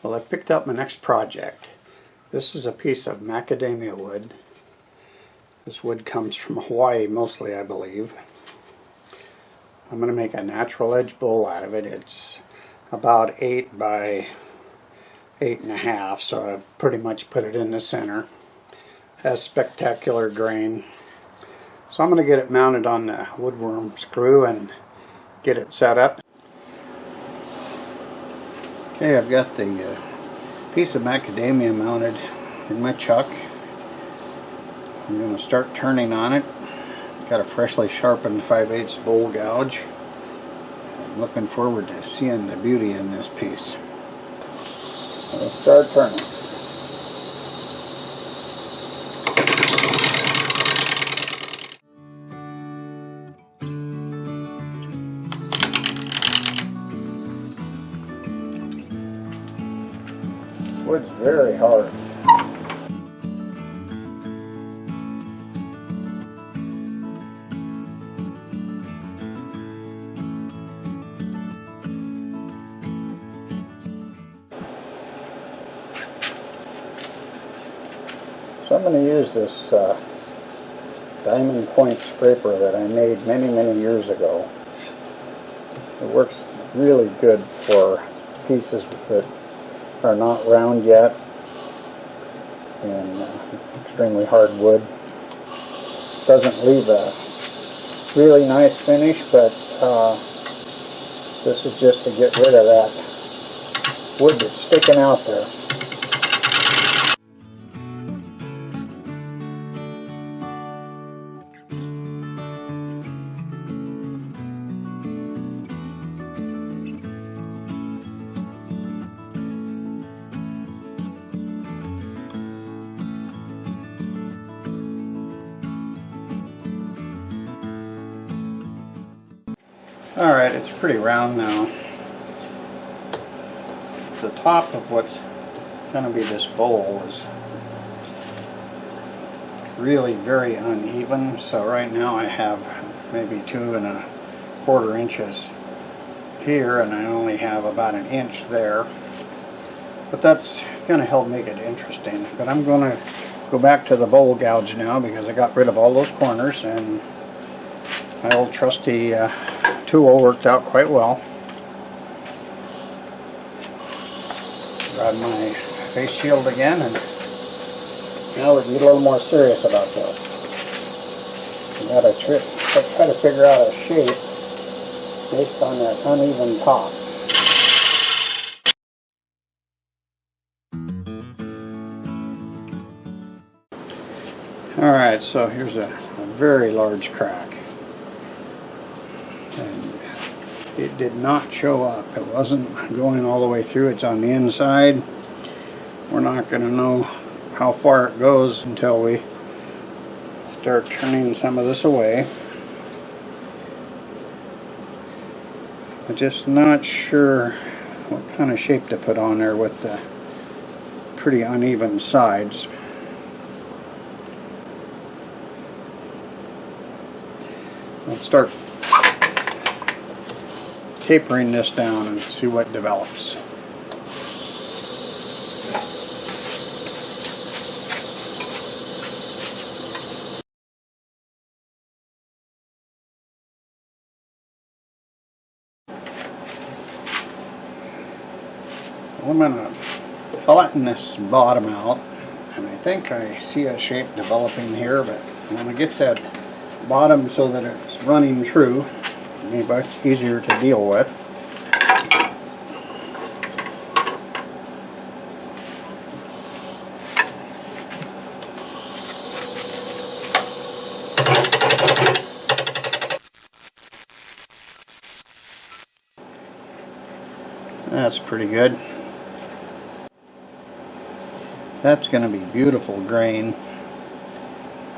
Well, I picked up my next project. This is a piece of macadamia wood. This wood comes from Hawaii mostly, I believe. I'm going to make a natural edge bowl out of it. It's about 8 by 8.5, so I've pretty much put it in the center. Has spectacular grain. So I'm going to get it mounted on the woodworm screw and get it set up. Okay, I've got the piece of macadamia mounted in my chuck. I'm going to start turning on it. Got a freshly sharpened 5/8 bowl gouge. I'm looking forward to seeing the beauty in this piece. Let's start turning. Wood's very hard. So I'm going to use this diamond point scraper that I made many years ago. It works really good for pieces that are not round yet and extremely hard wood. Doesn't leave a really nice finish, but this is just to get rid of that wood that's sticking out there. Alright, it's pretty round now. The top of what's going to be this bowl is really very uneven, so right now I have maybe 2¼ inches here and I only have about 1 inch there. But that's going to help make it interesting. But I'm going to go back to the bowl gouge now because I got rid of all those corners and my old trusty tool worked out quite well. Grab my face shield again, and now we'll get a little more serious about this. We got to try to figure out a shape based on that uneven top. Alright, so here's a very large crack. And it did not show up. It wasn't going all the way through. It's on the inside. We're not going to know how far it goes until we start turning some of this away. I'm just not sure what kind of shape to put on there with the pretty uneven sides. Let's start tapering this down and see what develops. I'm going to flatten this bottom out, and I think I see a shape developing here, but I'm going to get that bottom so that it's running true. It'll be much easier to deal with. That's pretty good. That's going to be beautiful grain.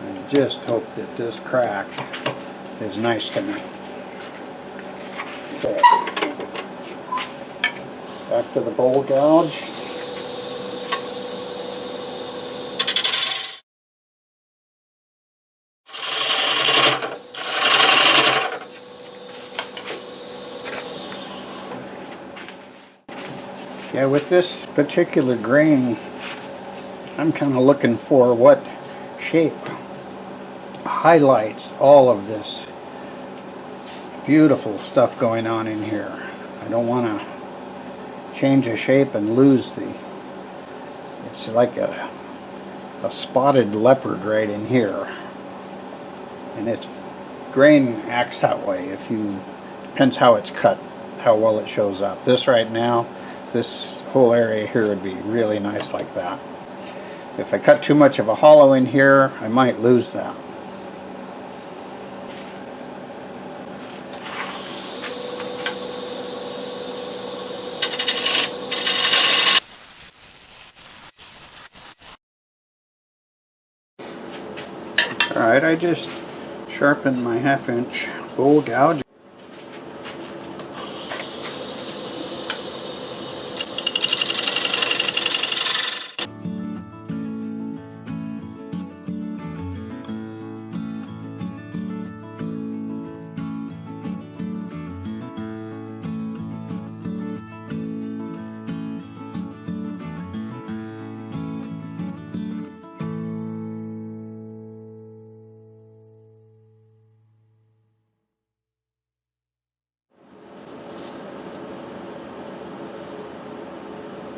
I just hope that this crack is nice to me. Okay. Back to the bowl gouge. Yeah, with this particular grain, I'm kind of looking for what shape highlights all of this beautiful stuff going on in here. I don't want to change the shape and lose the, it's like a spotted leopard right in here. And its grain acts that way. If you, depends how it's cut, how well it shows up. This right now, this whole area here would be really nice like that. If I cut too much of a hollow in here, I might lose that. Alright, I just sharpened my 1/2 inch bowl gouge.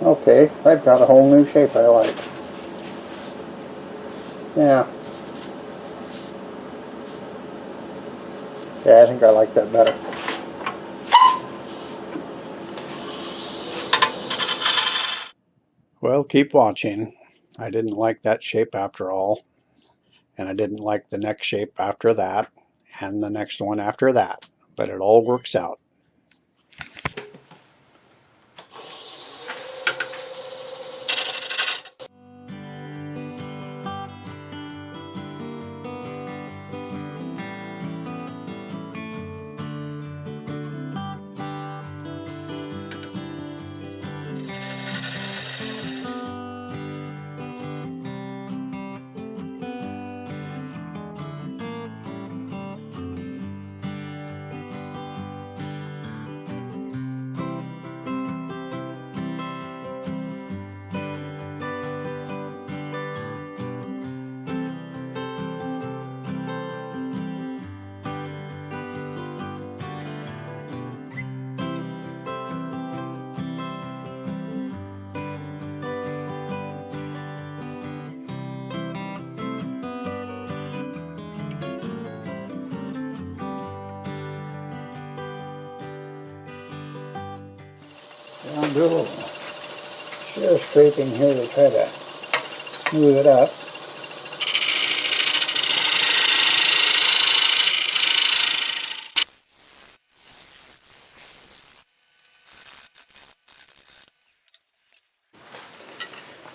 Okay, I've got a whole new shape I like. Yeah. Yeah, I think I like that better. Well, keep watching. I didn't like that shape after all. And I didn't like the next shape after that. And the next one after that. But it all works out. I'll do a little shear scraping here to try to smooth it up.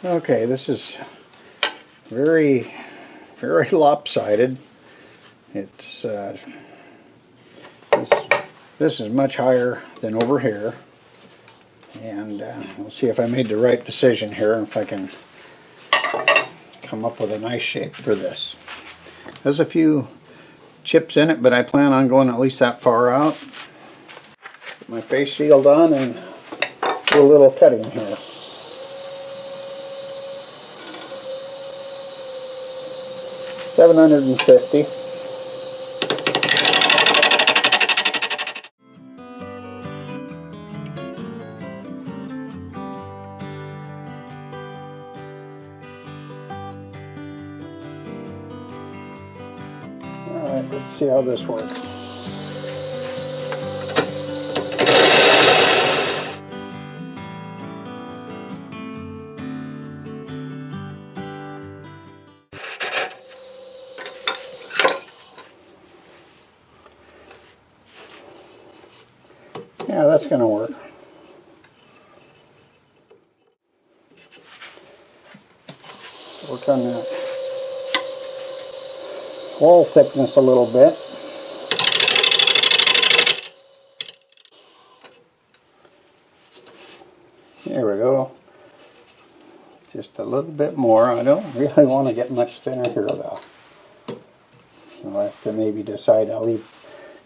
Okay, this is very, very lopsided. It's this is much higher than over here. And we'll see if I made the right decision here and if I can come up with a nice shape for this. There's a few chips in it, but I plan on going at least that far out. Get my face shield on and do a little cutting here. $750. Alright, let's see how this works. Yeah, that's going to work. Work on that wall thickness a little bit. There we go. Just a little bit more. I don't really want to get much thinner here though. I'll have to maybe decide I'll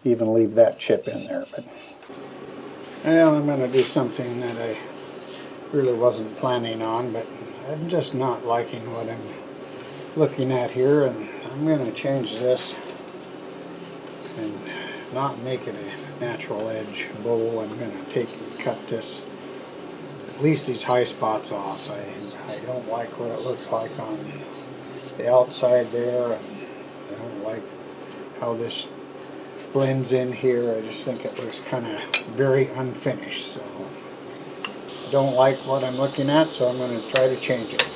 even leave that chip in there. But well, I'm going to do something that I really wasn't planning on, but I'm just not liking what I'm looking at here, and I'm going to change this and not make it a natural edge bowl. I'm going to cut this, at least these high spots off. I don't like what it looks like on the outside there, and I don't like how this blends in here. I just think it looks kind of very unfinished, so I don't like what I'm looking at, so I'm going to try to change it.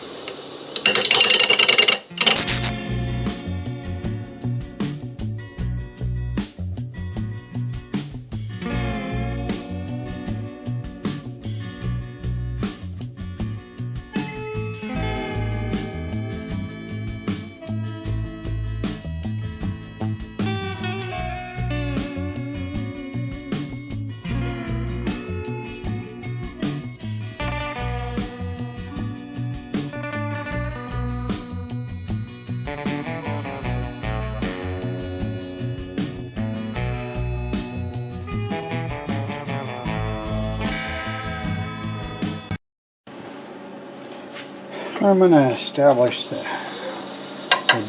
I'm going to establish the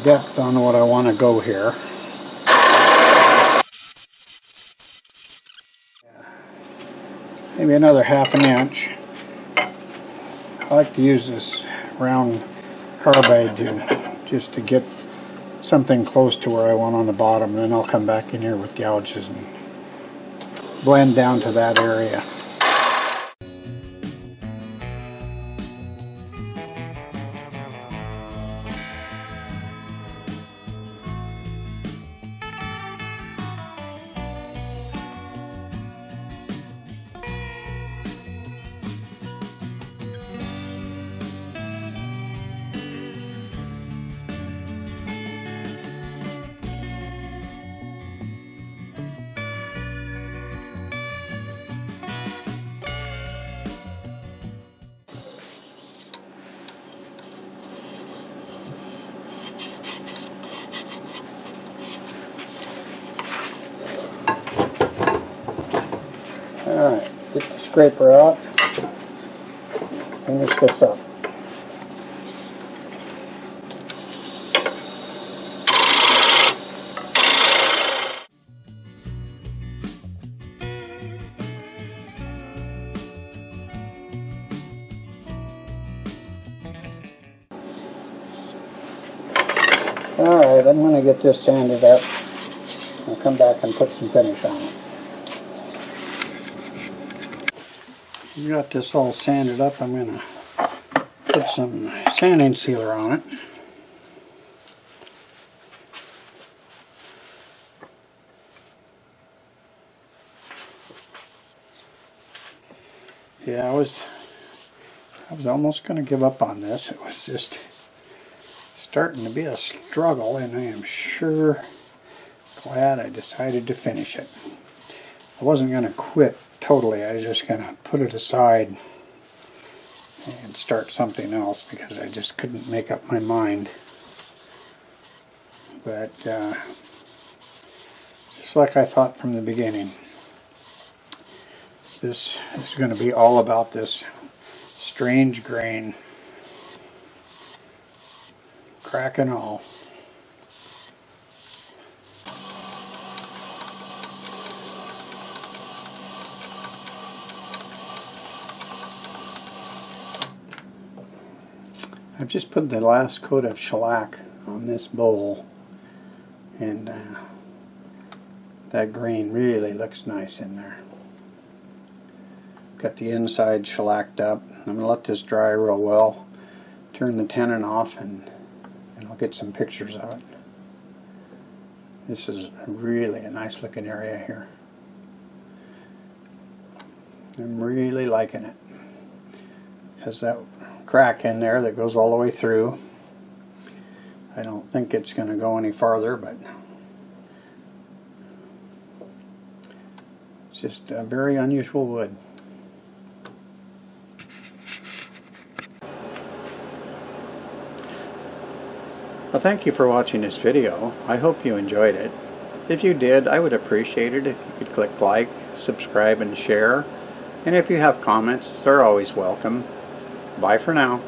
depth on what I want to go here. Maybe another ½ an inch. I like to use this round carbide just to get something close to where I want on the bottom. Then I'll come back in here with gouges and blend down to that area. Alright, get the scraper out, finish this up. Alright, I'm going to get this sanded up. I'll come back and put some finish on it. We got this all sanded up. I'm going to put some sanding sealer on it. Yeah, I was almost going to give up on this. It was just starting to be a struggle, and I am sure glad I decided to finish it. I wasn't going to quit totally. I was just going to put it aside and start something else because I just couldn't make up my mind. But just like I thought from the beginning, this is going to be all about this strange grain, crack and all. I've just put the last coat of shellac on this bowl, and that grain really looks nice in there. Got the inside shellacked up. I'm going to let this dry real well, turn the tenon off, and I'll get some pictures of it. This is really a nice looking area here. I'm really liking it. Has that crack in there that goes all the way through. I don't think it's going to go any farther, but it's just a very unusual wood. Well, thank you for watching this video. I hope you enjoyed it. If you did, I would appreciate it if you could click like, subscribe, and share. And if you have comments, they're always welcome. Bye for now.